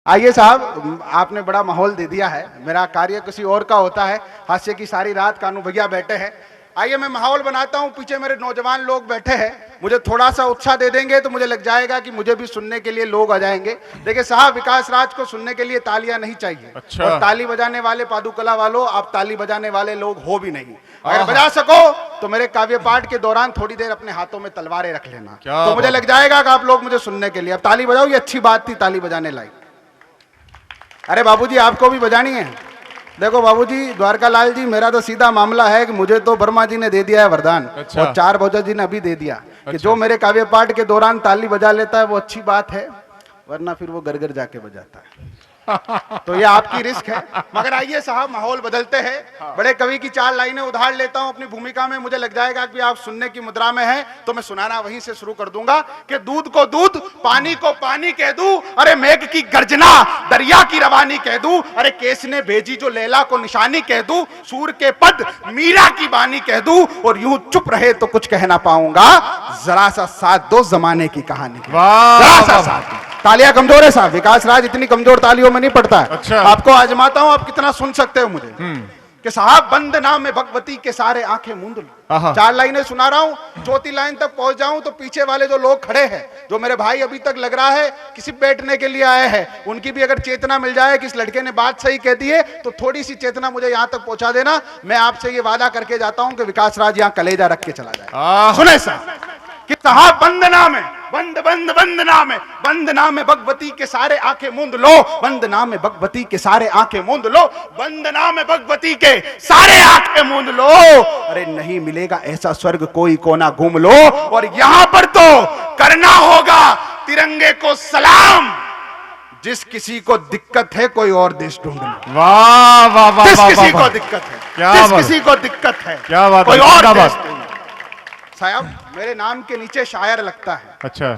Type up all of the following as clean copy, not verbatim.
आइए साहब, आपने बड़ा माहौल दे दिया है। मेरा कार्य किसी और का होता है। हास्य की सारी रात कानू भैया बैठे हैं। आइए मैं माहौल बनाता हूं। पीछे मेरे नौजवान लोग बैठे हैं। मुझे थोड़ा सा उत्साह दे देंगे तो मुझे लग जाएगा कि मुझे भी सुनने के लिए लोग आ जाएंगे। देखिए साहब, विकास राज को सुनने के लिए तालियां नहीं चाहिए। अच्छा। और ताली बजाने वाले पादुकला वालों, आप ताली बजाने वाले लोग हो भी नहीं। अगर बजा सको तो मेरे काव्य पाठ के दौरान थोड़ी देर अपने हाथों में तलवारें रख लेना, तो मुझे लग जाएगा कि आप लोग मुझे सुनने के लिए। अब ताली बजाओ, ये अच्छी बात थी ताली बजाने लायक। अरे बाबूजी, आपको भी बजानी है। देखो बाबूजी, द्वारका लाल जी, मेरा तो सीधा मामला है कि मुझे तो वर्मा जी ने दे दिया है वरदान। अच्छा। और 4 बौजा जी ने अभी दे दिया। अच्छा। कि जो मेरे काव्य पाठ के दौरान ताली बजा लेता है वो अच्छी बात है, वरना फिर वो घर जाके बजाता है। तो ये आपकी रिस्क है। मगर आइए साहब, माहौल बदलते हैं। बड़े कवि की 4 लाइनें उधार लेता हूं अपनी भूमिका में। मुझे लग जाएगा कि आप सुनने की मुद्रा में हैं, तो मैं सुनाना वहीं से शुरू कर दूंगा कि दूध को दूध, पानी को पानी कह दूं, अरे मेघ की गर्जना, दरिया की रवानी कह दूं, अरे केस ने भेजी जो लैला को निशानी कह दूं, सूर के पद मीरा की बानी कह दूं, और यूं चुप रहे तो कुछ कह ना पाऊंगा, जरा सा साथ दो जमाने की कहानी। जरा सा साथ। तालियां कमजोर है साहब, विकास राज इतनी कमजोर तालियों में नहीं पड़ता है। अच्छा। आपको आजमाता हूं, आप कितना सुन सकते हो मुझे। कि साहब, बंद नाम में भगवती के सारे आंखें मूंद लो। 4 लाइनें सुना रहा हूं, चौथी लाइन तक पहुंच जाऊं तो पीछे वाले जो लोग खड़े हैं, जो मेरे भाई अभी तक लग रहा है किसी बैठने के लिए आए हैं, उनकी भी अगर चेतना मिल जाए कि इस लड़के ने बात सही कह दी है, तो थोड़ी सी चेतना मुझे यहां तक पहुंचा देना। मैं आपसे ये वादा करके जाता हूं कि विकास राज यहां कलेजा रख के चला जाए। सुने साहब कि साहब, वंदना में वंदना में वंदना में भगवती के सारे आंखें मूंद लो, वंदना में भगवती के सारे आंखें मूंद लो, वंदना में भगवती के सारे आंखें मूंद लो। अरे नहीं मिलेगा ऐसा स्वर्ग, कोई कोना घूम लो, और यहां पर तो करना होगा तिरंगे को सलाम। जिस किसी को दिक्कत है कोई और देश ढूंढ लो। वाह वाह वाह। जिस किसी को दिक्कत है, जिस किसी को दिक्कत है, क्या बात, कोई और देश ढूंढ लो। साहब, मेरे नाम के नीचे शायर लगता है। अच्छा।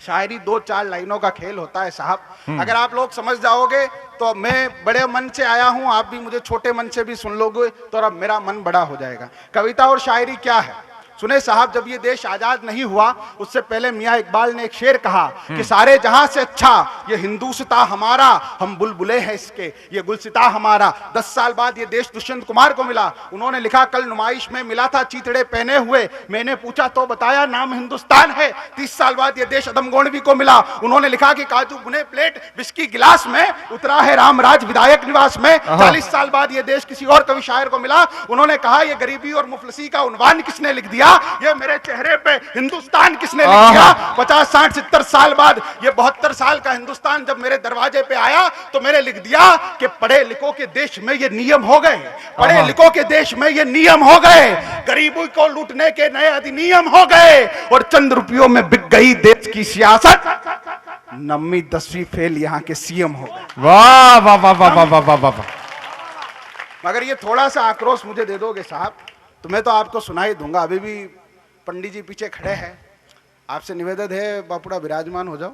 शायरी 2-4 लाइनों का खेल होता है साहब। अगर आप लोग समझ जाओगे तो मैं बड़े मन से आया हूं, आप भी मुझे छोटे मन से भी सुन लोगे तो अब मेरा मन बड़ा हो जाएगा। कविता और शायरी क्या है सुने साहब। जब ये देश आजाद नहीं हुआ उससे पहले मियां इकबाल ने एक शेर कहा कि सारे जहां से अच्छा ये हिंदुस्ता हमारा, हम बुलबुले हैं इसके, ये गुलसिता हमारा। 10 साल बाद ये देश दुष्यंत कुमार को मिला। उन्होंने लिखा, कल नुमाइश में मिला था चीतड़े पहने हुए, मैंने पूछा तो बताया नाम हिंदुस्तान है। 30 साल बाद ये देश अदम गोंडवी को मिला। उन्होंने लिखा कि काजू बुने प्लेट विस्की गिलास में, उतरा है रामराज विधायक निवास में। 40 साल बाद ये देश किसी और कवि शायर को मिला। उन्होंने कहा, ये गरीबी और मुफलसी का उन्वान किसने लिख दिया, ये मेरे चेहरे पे हिंदुस्तान किसने लिख दिया। 50, 60, 70 साल बाद ये 72 साल का हिंदुस्तान जब मेरे दरवाजे पे आया तो मैंने लिख दिया कि पढ़े लिखों के देश में ये नियम हो गए, पढ़े लिखों के देश में ये नियम हो गए, गरीबों को लूटने के नए अधिनियम हो गए, और चंद रुपयों में बिक गई देश की सियासत, 9वीं 10वीं फेल यहाँ के सीएम हो गए। वाह वाह वाह वाह वाह वाह वाह। मगर ये थोड़ा सा आक्रोश मुझे दे दोगे साहब तो मैं तो आपको सुना ही दूंगा। अभी भी पंडित जी पीछे खड़े हैं, आपसे निवेदन है बापुड़ा विराजमान हो जाओ।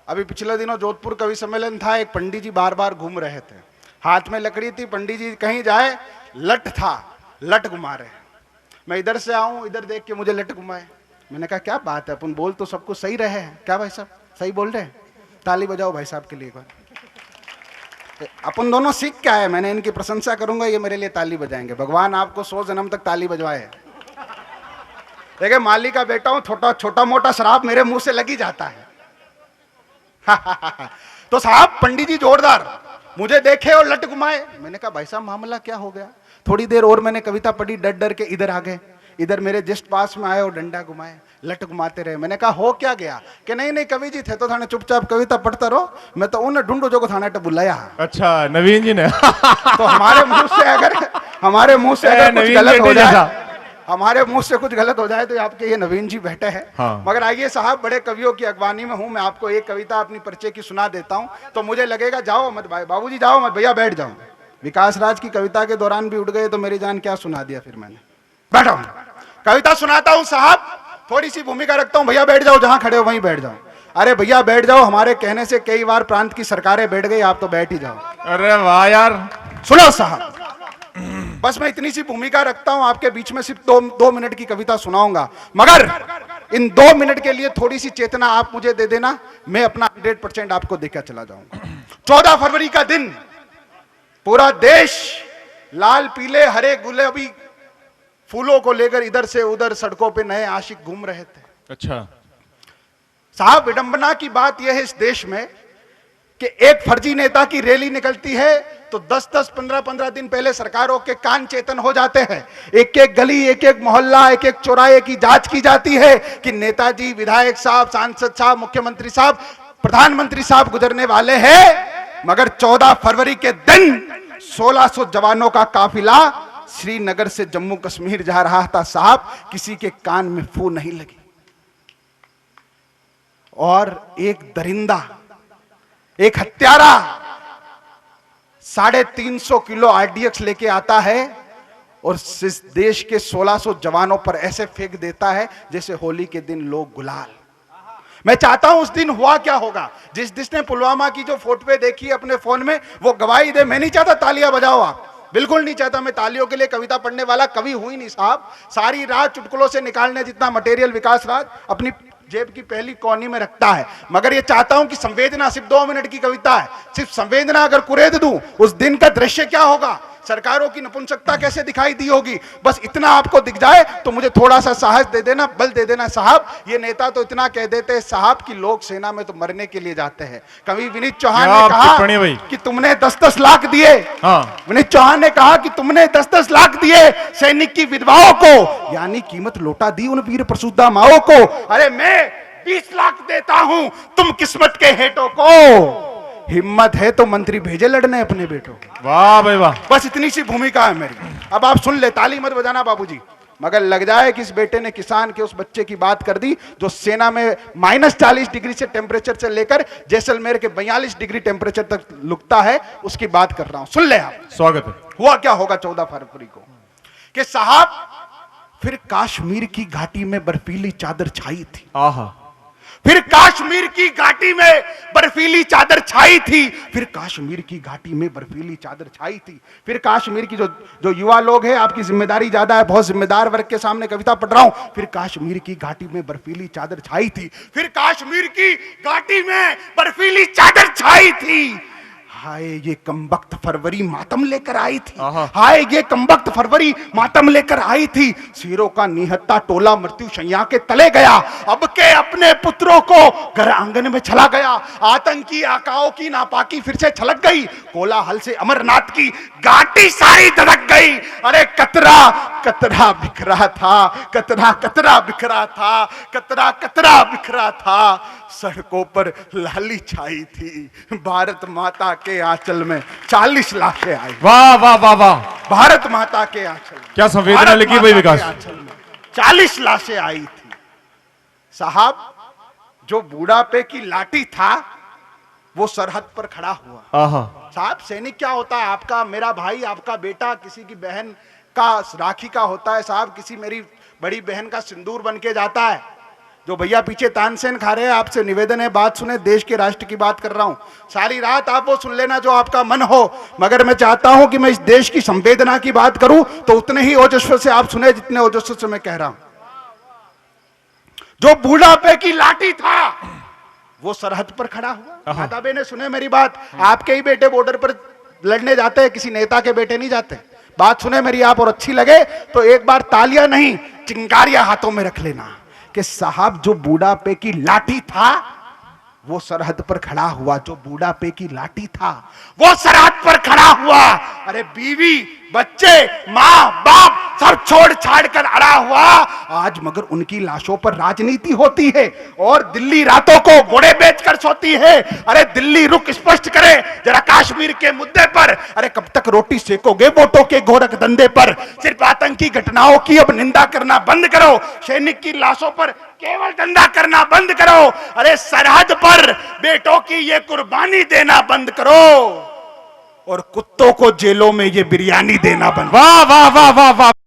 अभी पिछले दिनों जोधपुर कवि सम्मेलन था, एक पंडित जी बार बार घूम रहे थे, हाथ में लकड़ी थी, पंडित जी कहीं जाए लट था, लट घुमा रहे। मैं इधर से आऊं, इधर देख के मुझे लट घुमाए। मैंने कहा क्या बात है, अपन बोल तो सब कुछ सही रहे हैं, क्या भाई साहब सही बोल रहे हैं, ताली बजाओ भाई साहब के लिए एक बार। अपन दोनों सीख क्या है, मैंने इनकी प्रशंसा करूंगा, ये मेरे लिए ताली बजाएंगे। भगवान आपको 100 जन्म तक ताली बजवाए। देखिए, माली का बेटा हूं, छोटा मोटा शराब मेरे मुंह से लग ही जाता है। तो साहब पंडित जी जोरदार मुझे देखे और लट घुमाए। मैंने कहा भाई साहब मामला क्या हो गया। थोड़ी देर और मैंने कविता पढ़ी, डर डर के इधर आ गए, इधर मेरे जस्ट पास में आए और डंडा घुमाए, लट घुमाते रहे। मैंने कहा हो क्या गया, कि नहीं कवि जी थे तो थाने चुपचाप कविता पढ़ता रहो, मैं तो उन्हें ढूंढो जो को थाने तो बुलाया। अच्छा, नवीन जी ने। तो हमारे मुंह से अगर कुछ गलत हो जाए, हमारे मुंह से कुछ गलत हो जाए तो आपके ये नवीन जी बैठे हैं। हाँ। मगर आइए साहब, बड़े कवियों की अगवानी में हूं मैं, आपको एक कविता अपनी परिचय की सुना देता हूं तो मुझे लगेगा जाओ मत भाई, बाबूजी जाओ मत, भैया बैठ जाओ। विकास राज की कविता के दौरान भी उठ गए तो मेरी जान क्या सुना दिया फिर मैंने। बैठो, कविता सुनाता हूं साहब, थोड़ी सी भूमिका रखता हूं, भैया बैठ जाओ, जहां खड़े हो वहीं बैठ जाओ। अरे भैया बैठ जाओ, हमारे कहने से कई बार प्रांत की सरकारें बैठ गई, आप तो बैठ ही जाओ। अरे वाह यार। सुनो साहब, बस मैं इतनी सी भूमिका रखता हूं, आपके बीच में सिर्फ दो मिनट की कविता सुनाऊंगा, मगर इन 2 मिनट के लिए थोड़ी सी चेतना आप मुझे दे देना, मैं अपना 100% आपको देकर चला जाऊंगा। 14 फरवरी का दिन पूरा देश लाल पीले हरे गुलाबी फूलों को लेकर इधर से उधर सड़कों पे नए आशिक घूम रहे थे। अच्छा साहब, विडंबना की बात यह है इस देश में कि एक फर्जी नेता की रैली निकलती है तो 10-10, 15-15 दिन पहले सरकारों के कान चेतन हो जाते हैं। एक एक गली, एक एक मोहल्ला, एक एक चौराहे की जांच की जाती है कि नेताजी, विधायक साहब, सांसद साहब, मुख्यमंत्री साहब, प्रधानमंत्री साहब गुजरने वाले हैं। मगर 14 फरवरी के दिन 1600 जवानों का काफिला श्रीनगर से जम्मू कश्मीर जा रहा था। साहब, किसी के कान में फू नहीं लगी और एक दरिंदा, एक हत्यारा 350 किलो आरडीएक्स लेके आता है और इस देश के 1600 जवानों पर ऐसे फेंक देता है जैसे होली के दिन लोग गुलाल। मैं चाहता हूं उस दिन हुआ क्या होगा। जिसने पुलवामा की जो फोटो देखी अपने फोन में वो गवाही दे। मैं नहीं चाहता तालियां बजाओ आप, बिल्कुल नहीं चाहता। मैं तालियों के लिए कविता पढ़ने वाला कवि हुई नहीं साहब। सारी रात चुटकुलों से निकालने जितना मटेरियल विकास राज अपनी जेब की पहली कोनी में रखता है, मगर ये चाहता हूं कि संवेदना, सिर्फ 2 मिनट की कविता है, सिर्फ संवेदना अगर कुरेद दूं, उस दिन का दृश्य क्या होगा, सरकारों की नपुंसकता कैसे दिखाई दी होगी, बस इतना आपको दिख जाए तो मुझे थोड़ा सा साहस दे देना, बल दे देना। साहब, ये नेता तो इतना कह देते हैं साहब कि लोग सेना में तो मरने के लिए जाते हैं। कवि विनीत चौहान ने कहा कि तुमने 10-10 लाख दिए। हाँ। विनीत चौहान ने कहा कि तुमने 10-10 लाख दिए सैनिक की विधवाओं को, यानी कीमत लौटा दी उन वीर प्रसूदा माओ को। अरे मैं 20 लाख देता हूं तुम किस्मत के हेटों को। हिम्मत है तो मंत्री भेजे लड़ने अपने बेटों को। वाह भाई वाह, बस इतनी सी भूमिका है मेरी। अब आप सुन ले, ताली मत बजाना बाबूजी, मगर लग जाए कि इस बेटे ने किसान के उस बच्चे की बात कर दी जो सेना में -40 डिग्री से टेम्परेचर से लेकर जैसलमेर के 42 डिग्री टेम्परेचर तक लुकता है, उसकी बात कर रहा हूं। सुन ले आप, स्वागत है। हुआ क्या होगा 14 फरवरी को कि साहब, फिर कश्मीर की घाटी में बर्फीली चादर छाई थी। आहा, फिर कश्मीर की घाटी में बर्फीली चादर छाई थी, फिर कश्मीर की घाटी में बर्फीली चादर छाई थी। फिर कश्मीर की जो युवा लोग हैं, आपकी जिम्मेदारी ज्यादा है, बहुत जिम्मेदार वर्ग के सामने कविता पढ़ रहा हूं। फिर कश्मीर की घाटी में बर्फीली चादर छाई थी, फिर कश्मीर की घाटी में बर्फीली चादर छाई थी। हाय ये कमबख्त फरवरी मातम लेकर आई थी, हाय ये कमबख्त फरवरी मातम लेकर आई थी। शेरों का निहत्ता टोला मृत्यु शैया के तले गया, अब के अपने पुत्रों को घर आंगन में चला गया। आतंकी आकाओं की नापाकी फिर से छलक गई, कोलाहल से अमरनाथ की घाटी सारी धड़क गई। अरे कतरा कतरा बिखरा था, कतरा कतरा बिखरा था, कतरा कतरा बिखरा था। सड़कों पर लाली छाई थी, भारत माता के आंचल में 40 लाशें आई। वाह वाह वाह वाह, भारत माता के आंचल में, क्या संवेदना लिखी भाई विकास, 40 लाशें आई थी। साहब, जो बूढ़ापे की लाठी था वो सरहद पर खड़ा हुआ। साहब, सैनिक क्या होता है, आपका, मेरा भाई, आपका बेटा, किसी की बहन का राखी का होता है। साहब, किसी मेरी बड़ी बहन का सिंदूर बन के जाता है। जो भैया पीछे तानसेन खा रहे हैं, आपसे निवेदन है, बात सुने, देश के राष्ट्र की बात कर रहा हूं। सारी रात आप वो सुन लेना जो आपका मन हो, मगर मैं चाहता हूं कि मैं इस देश की संवेदना की बात करूं तो उतने ही ओजस्व से आप सुने जितने ओजस्व से मैं कह रहा हूं। जो बूढ़ापे की लाठी था वो सरहद पर खड़ा हुआ। माता बहने सुने मेरी बात, आपके ही बेटे बॉर्डर पर लड़ने जाते हैं, किसी नेता के बेटे नहीं जाते। बात सुने मेरी आप, और अच्छी लगे तो एक बार तालियां नहीं चिंगारियां हाथों में रख लेना कि साहब, जो बूढ़ापे की लाठी था वो सरहद पर खड़ा हुआ। जो बूढ़ापे की लाठी था वो सरहद पर खड़ा हुआ। अरे बीवी, बच्चे, माँ बाप सब छोड़ छाड़ कर अड़ा हुआ आज, मगर उनकी लाशों पर राजनीति होती है और दिल्ली रातों को घोड़े बेचकर सोती है। अरे दिल्ली रुख स्पष्ट करे जरा कश्मीर के मुद्दे पर। अरे कब तक रोटी सेकोगे वोटों के गोरख धंधे पर। सिर्फ आतंकी घटनाओं की अब निंदा करना बंद करो, सैनिक की लाशों पर केवल धंधा करना बंद करो। अरे सरहद पर बेटों की ये कुर्बानी देना बंद करो और कुत्तों को जेलों में ये बिरयानी देना बंद। वाह वाह वाह वाह वाह।